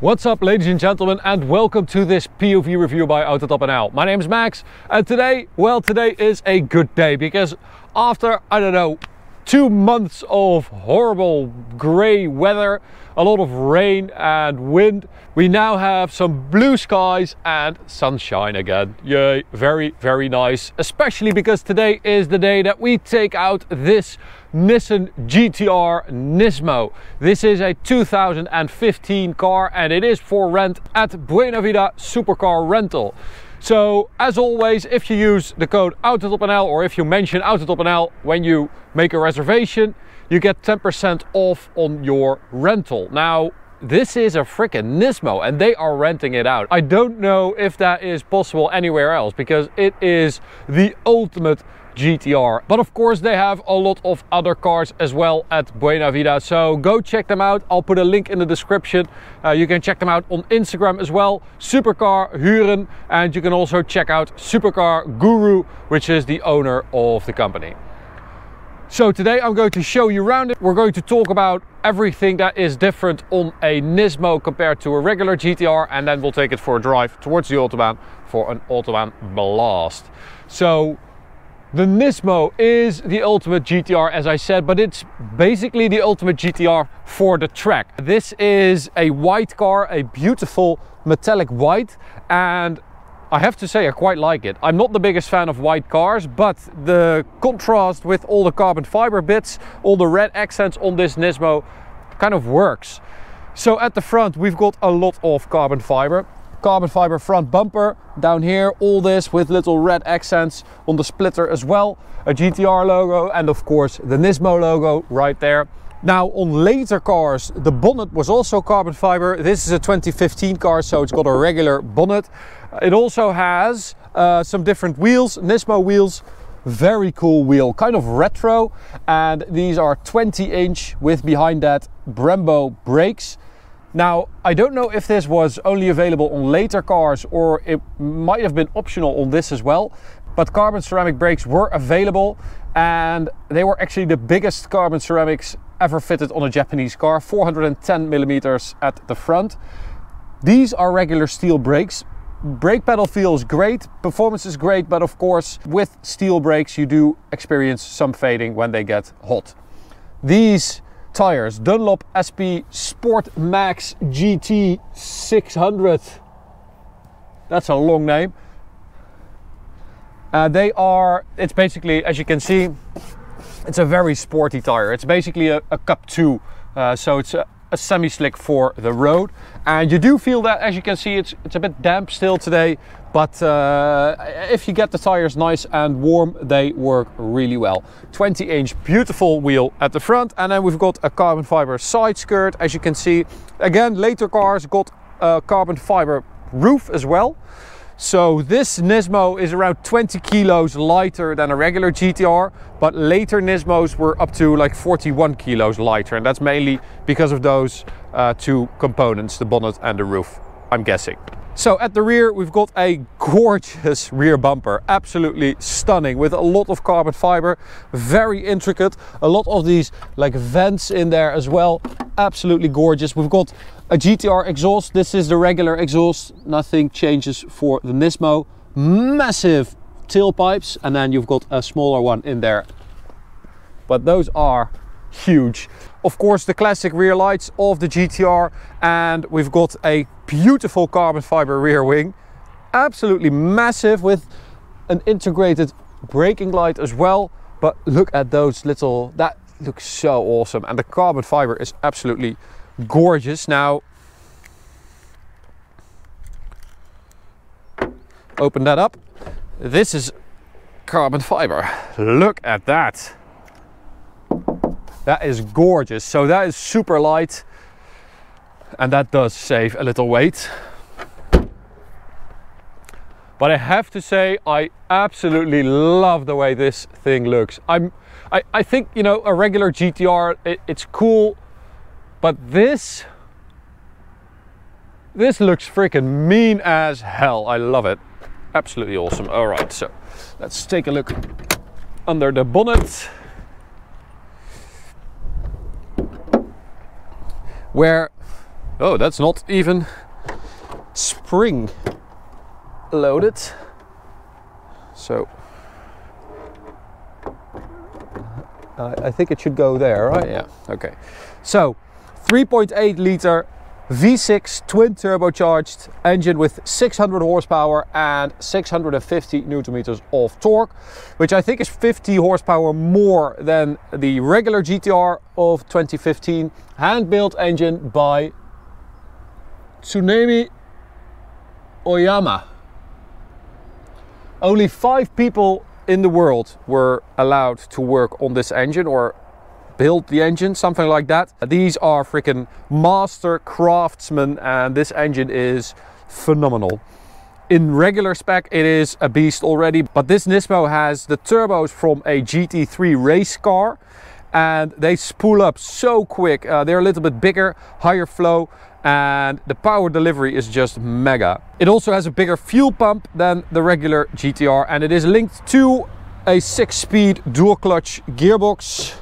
What's up, ladies and gentlemen, and welcome to this POV review by AutoTopNL. My name is Max, and today is a good day because after, I don't know, 2 months of horrible grey weather, a lot of rain and wind, we now have some blue skies and sunshine again. Yay, very, very nice. Especially because today is the day that we take out this Nissan GTR NISMO. This is a 2015 car and it is for rent at Buena Vida Supercar Rental. So, as always, if you use the code AutoTopNL or if you mention AutoTopNL when you make a reservation, you get 10% off on your rental. Now, this is a freaking NISMO and they are renting it out. I don't know if that is possible anywhere else because it is the ultimate GTR. But of course they have a lot of other cars as well at Buena Vida, so go check them out. I'll put a link in the description. You can check them out on Instagram as well, Supercar Huren, and you can also check out Supercar Guru, which is the owner of the company. So today I'm going to show you around it. We're going to talk about everything that is different on a NISMO compared to a regular GTR, and then we'll take it for a drive towards the Autobahn for an Autobahn blast. So the NISMO is the ultimate GTR, as I said, but it's basically the ultimate GTR for the track. This is a white car, a beautiful metallic white, and I have to say I quite like it. I'm not the biggest fan of white cars, but the contrast with all the carbon fiber bits, all the red accents on this NISMO kind of works. So at the front we've got a lot of carbon fiber front bumper down here, all this with little red accents on the splitter as well, a GTR logo, and of course the NISMO logo right there. Now on later cars the bonnet was also carbon fiber. This is a 2015 car, so it's got a regular bonnet. It also has some different wheels, NISMO wheels, very cool wheel, kind of retro, and these are 20-inch with behind that Brembo brakes. Now, I don't know if this was only available on later cars or it might have been optional on this as well, but carbon ceramic brakes were available and they were actually the biggest carbon ceramics ever fitted on a Japanese car, 410 millimeters at the front. These are regular steel brakes. Brake pedal feels great, performance is great, but of course with steel brakes you do experience some fading when they get hot. These tires, Dunlop SP Sport Max GT 600. That's a long name. It's basically, as you can see, it's a very sporty tire. It's basically a Cup 2, so it's a semi-slick for the road. And you do feel that, as you can see, it's a bit damp still today, but if you get the tires nice and warm, they work really well. 20-inch beautiful wheel at the front, and then we've got a carbon fiber side skirt, as you can see. Again, later cars got a carbon fiber roof as well. So this NISMO is around 20 kilos lighter than a regular GTR, but later NISMOs were up to like 41 kilos lighter, and that's mainly because of those two components, the bonnet and the roof, I'm guessing. So at the rear we've got a gorgeous rear bumper, absolutely stunning, with a lot of carbon fiber, very intricate, a lot of these like vents in there as well, absolutely gorgeous. We've got a GTR exhaust. This is the regular exhaust, nothing changes for the NISMO. Massive tailpipes, and then you've got a smaller one in there, but those are huge. Of course the classic rear lights of the GTR, and we've got a beautiful carbon fiber rear wing, absolutely massive, with an integrated braking light as well. But look at those little, that looks so awesome, and the carbon fiber is absolutely gorgeous. Now open that up, this is carbon fiber, look at that. That is gorgeous. So that is super light, and that does save a little weight. But I have to say, I absolutely love the way this thing looks. I think, you know, a regular GTR, it's cool, but this looks freaking mean as hell. I love it. Absolutely awesome. All right, so let's take a look under the bonnet, where Oh, that's not even spring loaded. So I think it should go there, right? Yeah, okay. So 3.8 liter V6 twin turbocharged engine with 600 horsepower and 650 newton meters of torque, which I think is 50 horsepower more than the regular GTR of 2015, hand-built engine by Tsunemi Oyama. Only 5 people in the world were allowed to work on this engine or build the engine, something like that. These are freaking master craftsmen, and this engine is phenomenal. In regular spec it is a beast already, but this Nismo has the turbos from a GT3 race car, and they spool up so quick. They're a little bit bigger, higher flow, and the power delivery is just mega. It also has a bigger fuel pump than the regular GTR, and it is linked to a 6-speed dual clutch gearbox.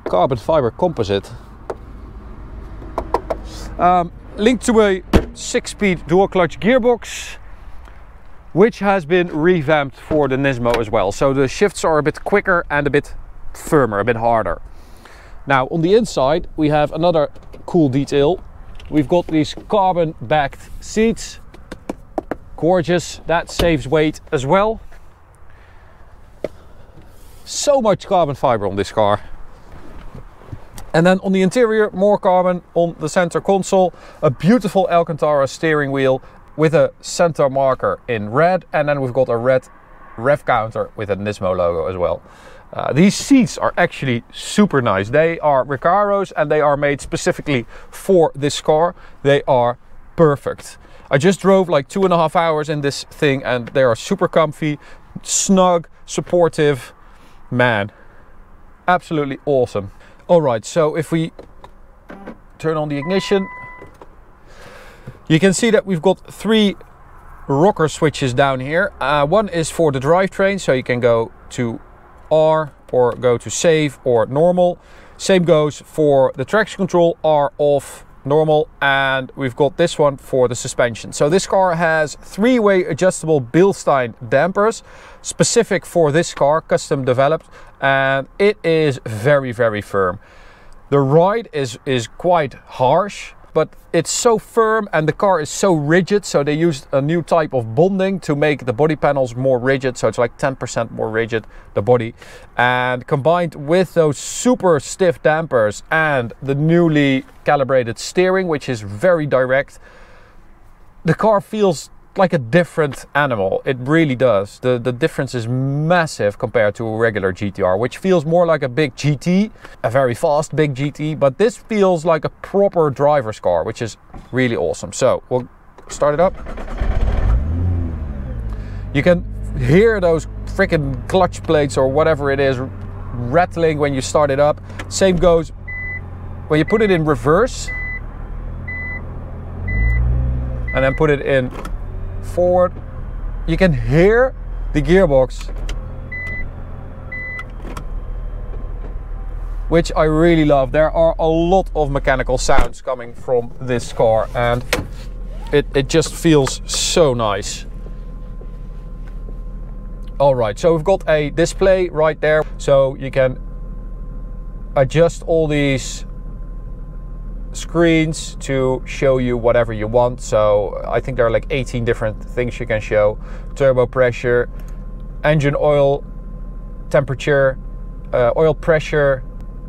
Carbon fiber composite. Linked to a 6-speed dual clutch gearbox, which has been revamped for the Nismo as well. So the shifts are a bit quicker and a bit firmer, a bit harder. Now on the inside we have another cool detail. We've got these carbon backed seats. Gorgeous, that saves weight as well. So much carbon fiber on this car. And then on the interior, more carbon on the center console. A beautiful Alcantara steering wheel with a center marker in red. And then we've got a red rev counter with a Nismo logo as well. These seats are actually super nice. They are Recaro's and they are made specifically for this car. They are perfect. I just drove like 2.5 hours in this thing and they are super comfy, snug, supportive. Man, absolutely awesome. Alright, so if we turn on the ignition, you can see that we've got 3 rocker switches down here. One is for the drivetrain, so you can go to R or go to save or normal. Same goes for the traction control, R off, normal, and we've got this one for the suspension. So this car has 3-way adjustable Bilstein dampers, specific for this car, custom developed, and it is very, very firm. The ride is quite harsh, but it's so firm and the car is so rigid, so they used a new type of bonding to make the body panels more rigid, so it's like 10% more rigid, the body, and combined with those super stiff dampers and the newly calibrated steering, which is very direct, the car feels like a different animal. It really does. The difference is massive compared to a regular GTR, which feels more like a big GT, a very fast big GT, but this feels like a proper driver's car, which is really awesome. So we'll start it up. You can hear those freaking clutch plates or whatever it is rattling when you start it up. Same goes when you put it in reverse and then put it in forward. You can hear the gearbox, which I really love. There are a lot of mechanical sounds coming from this car and it just feels so nice. Alright, so we've got a display right there, so you can adjust all these screens to show you whatever you want. So I think there are like 18 different things you can show. Turbo pressure, engine oil temperature, oil pressure.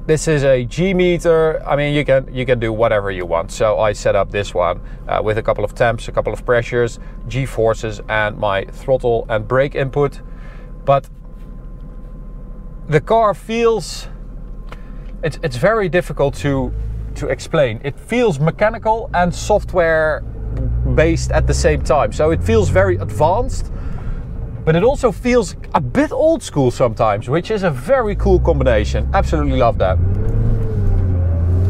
This is a G meter. I mean, you can do whatever you want. So I set up this one with a couple of temps, a couple of pressures, G forces, and my throttle and brake input. But the car feels, it's very difficult to explain. It feels mechanical and software based at the same time. So it feels very advanced, but it also feels a bit old school sometimes, which is a very cool combination. Absolutely love that.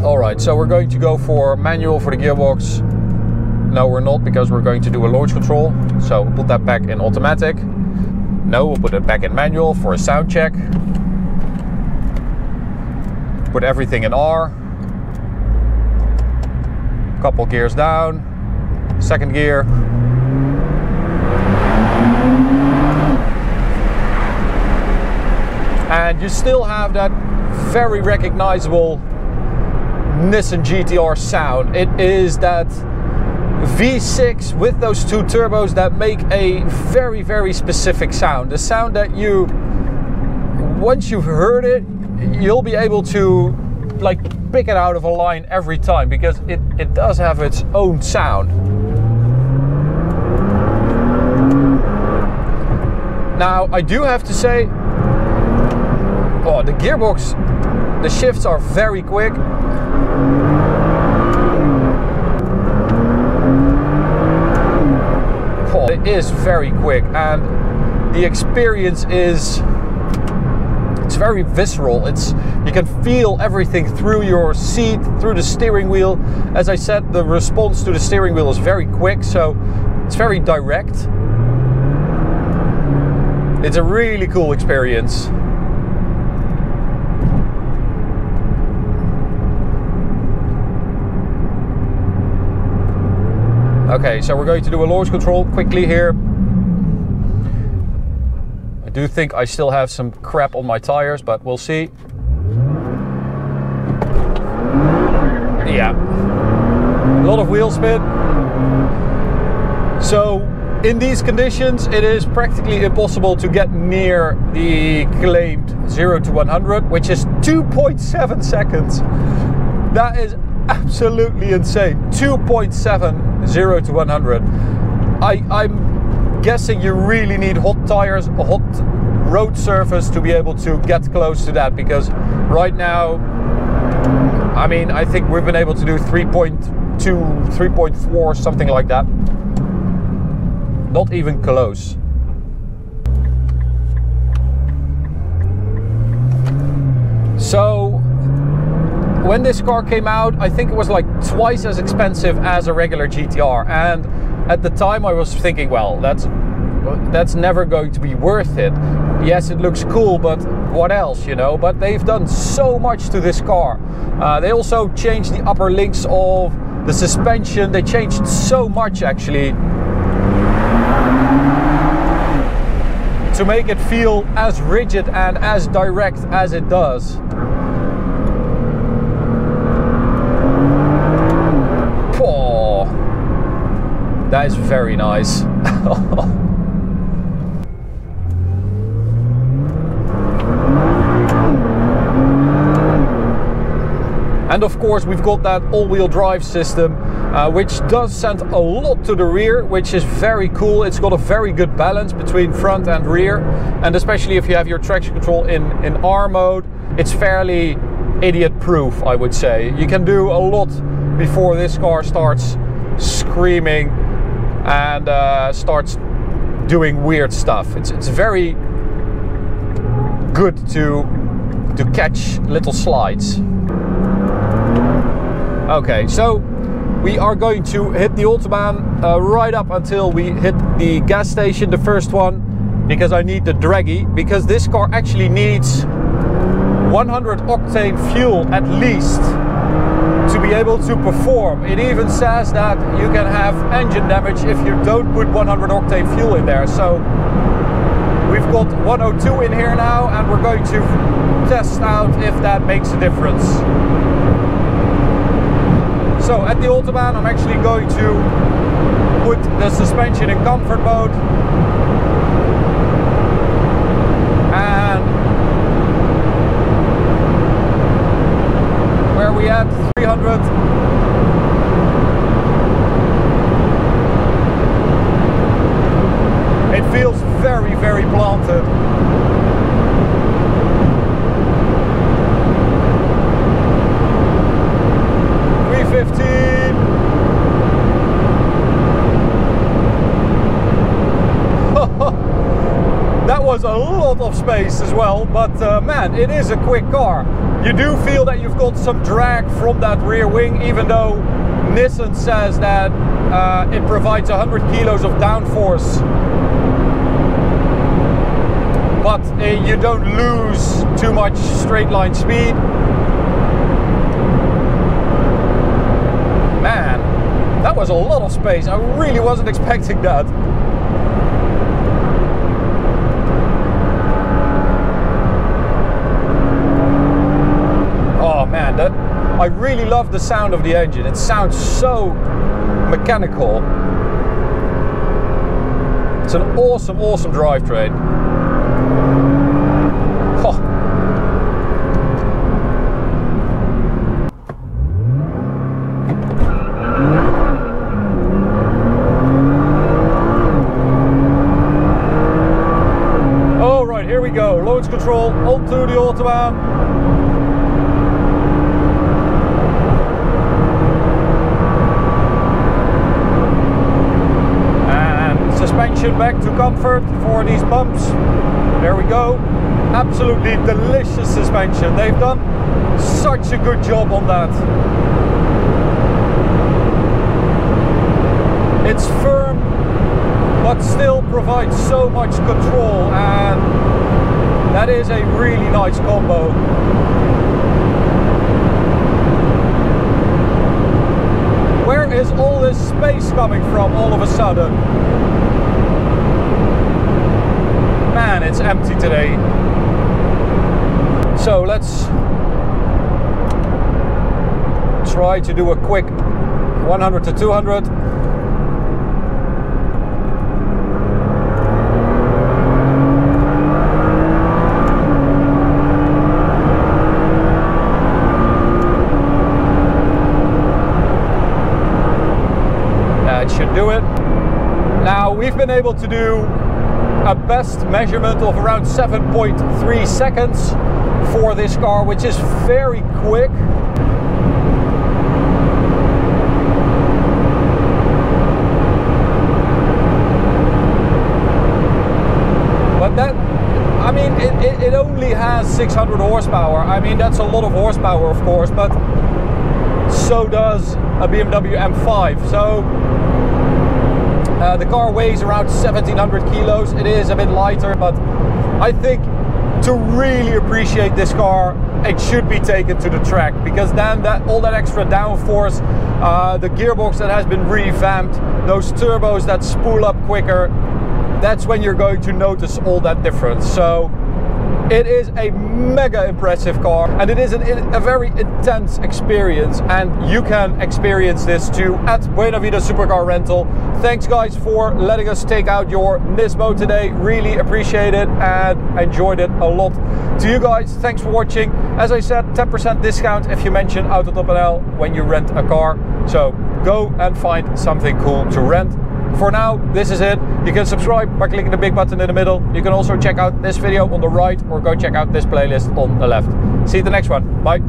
Alright, so we're going to go for manual for the gearbox. No, we're not, because we're going to do a launch control. So we'll put that back in automatic. No, we'll put it back in manual for a sound check. put everything in R. Couple gears down, second gear. And you still have that very recognizable Nissan GTR sound. It is that V6 with those two turbos that make a very, very specific sound. The sound that you, once you've heard it, you'll be able to like pick it out of a line every time, because it does have its own sound. Now I do have to say, oh, the gearbox, the shifts are very quick. Oh, it is very quick, and the experience is, it's very visceral. You can feel everything through your seat, through the steering wheel. As I said, the response to the steering wheel is very quick, so it's very direct. It's a really cool experience. Okay, so we're going to do a launch control quickly here. I do think I still have some crap on my tires, but we'll see. Yeah, a lot of wheel spin. So in these conditions, it is practically impossible to get near the claimed 0 to 100, which is 2.7 seconds. That is absolutely insane. 2.7 0 to 100. I'm guessing you really need hot tires, a hot road surface to be able to get close to that, because right now, I mean, I think we've been able to do 3.2, 3.4, something like that. Not even close. So when this car came out, I think it was like twice as expensive as a regular GTR, and at the time I was thinking, well, that's never going to be worth it. Yes, it looks cool, but what else, you know? But they've done so much to this car. They also changed the upper links of the suspension. They changed so much actually to make it feel as rigid and as direct as it does. Oh, that is very nice. And of course we've got that all-wheel drive system, which does send a lot to the rear, which is very cool. It's got a very good balance between front and rear, and especially if you have your traction control in R mode, it's fairly idiot-proof, I would say. You can do a lot before this car starts screaming and starts doing weird stuff. It's very good to catch little slides. Okay, so we are going to hit the Autobahn right up until we hit the gas station, the first one, because I need the draggy, because this car actually needs 100 octane fuel at least to be able to perform. It even says that you can have engine damage if you don't put 100 octane fuel in there. So we've got 102 in here now, and we're going to test out if that makes a difference. So at the Autobahn, I'm actually going to put the suspension in comfort mode. And where are we at? 300. It feels very, very planted. That was a lot of space as well, but man, it is a quick car. You do feel that you've got some drag from that rear wing, even though Nissan says that it provides 100 kilos of downforce, but you don't lose too much straight line speed. a lot of space. I really wasn't expecting that. Oh man, I really love the sound of the engine. It sounds so mechanical. It's an awesome, awesome drivetrain. Oh. All right, here we go. Launch control onto the Autobahn. Suspension back to comfort for these bumps. There we go. Absolutely delicious suspension. They've done such a good job on that. It's firm, but still provides so much control, and that is a really nice combo. Where is all this space coming from all of a sudden? Man, it's empty today. So let's try to do a quick 100 to 200. That should do it. Now we've been able to do a best measurement of around 7.3 seconds for this car, which is very quick. But that, I mean, it only has 600 horsepower. I mean, that's a lot of horsepower, of course, but so does a BMW M5. So the car weighs around 1700 kilos. It is a bit lighter, but I think to really appreciate this car, it should be taken to the track, because then all that extra downforce, the gearbox that has been revamped, those turbos that spool up quicker, that's when you're going to notice all that difference. So it is a mega impressive car, and it is a very intense experience, and you can experience this too at Buena Vida Supercar Rental. Thanks guys for letting us take out your Nismo today. Really appreciate it and enjoyed it a lot. To you guys, thanks for watching. As I said, 10% discount if you mention AutoTopNL when you rent a car. So go and find something cool to rent. For now, this is it. You can subscribe by clicking the big button in the middle. You can also check out this video on the right, or go check out this playlist on the left. See you at the next one. Bye.